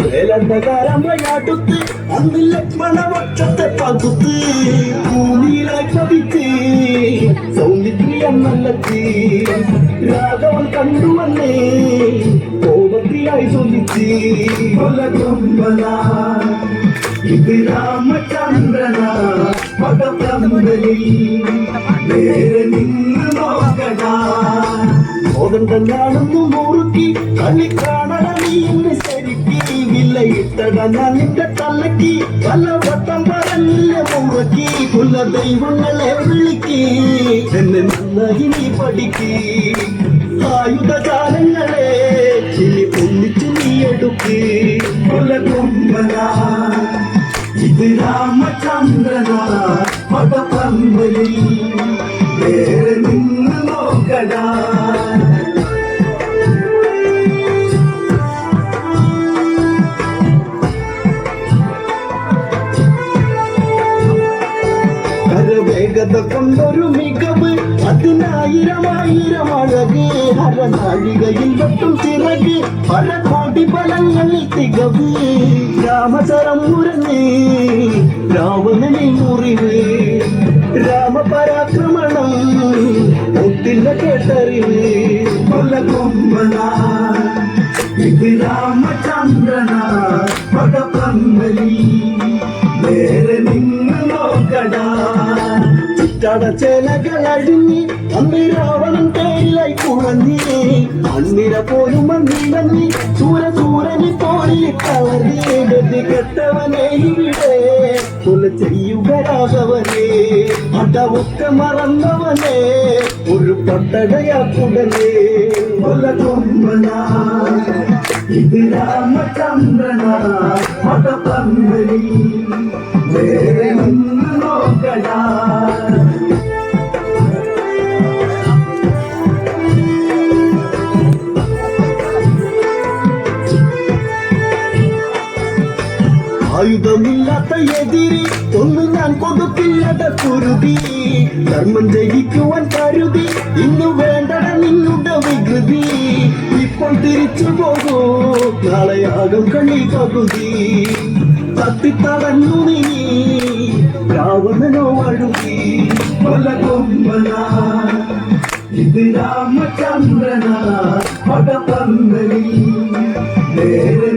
വേലണ്ടകാരമ്മയാടുത്ത് അന്ന് ലക്ഷ്മണ വക്ഷത്തെ പകുത്ത് ഭൂമിയിലായി പതിച്ച് സൗമിത്രിയം നല്ലത്തി രാഘവൻ കണ്ടുവന്നേ കോപത്തിയായി ചൊല്ലിച്ച് കൊലകൊമ്പനാ ഇത് രാമചന്ദ്രനാ പടപ്രമുഖനിൽ നേരെ നിന്ന് നോക്കടാ കോതണ്ടനാണെന്നു മുറുക്കി കളി കാണട നീ എന്ന് ശരിക്ക് വിലയിട്ടട ഞാൻ നിന്റെ തലക്കി പല വട്ടം പറഞ്ഞ മുറക്കി കുല ദൈവങ്ങളെ വിളിക്ക് എന്നെ നന്നായി നീ പഠിക്ക് ആയുധകാലങ്ങളെ ഇനി ഒന്നിച്ചു നീ എടുക്ക് കൊലകൊമ്പനാ ഇത് രാമചന്ദ്രനാ പടപമ്പലിൽ നേരെ നിന്ന് നോക്കടാ കരവേഗത കൊണ്ടൊരു മികവ് അതിനായിരമായിരം അഴക് ഹരനാഴികയിൽ വെട്ടും ചിറക് പല കോടി ഫലങ്ങളിൽ തികവ് രാമചരം മുരഞ്ഞ് രാവണനെ മുറിവ് രാമപരാക്രമണം ഒത്തില്ല കേട്ടറിവ് കൊലകൊമ്പനാ ഇത് രാമചന്ദ്രനാ പടപമ്പലിൽ നേരെ നിന്ന് നോക്കടാ ചടച്ചേലകളഴിഞ്ഞ് അന്ന് രാവണൻ പേരിലായി കുഴഞ്ഞ് അന്നിര പോലും മന്നി സൂരസൂരനി പോയി കളഞ്ഞ് ഗതി കെട്ടവനെ ഇവിടെ കൊല ചെയ്യുക രാഘവനെ അടവൊക്കെ മറന്നവനെ ഒരു പട്ടടയാക്കുടനെ കൊലകൊമ്പനാ ഇത് രാമചന്ദ്രനാ പടപമ്പലിൽ നേരെ നിന്ന് നോക്കടാ ആയുധമില്ലാത്ത എതിരി ഒന്നും ഞാൻ കൊടുക്കില്ലട കുരുതി ധർമ്മം ജയിക്കുവാൻ കരുതി ഇന്നു വേണ്ടട നിന്നുടെ വികൃതി ഇപ്പോൾ തിരിച്ചു പോകൂ നാളെയാകും കണ്ണി പകുതി തട്ടിത്തടഞ്ഞു നീ രാവണനോ വഴുകി കൊലകൊമ്പനാ ഇത് രാമചന്ദ്രനാ പടപമ്പലിൽ നേരെ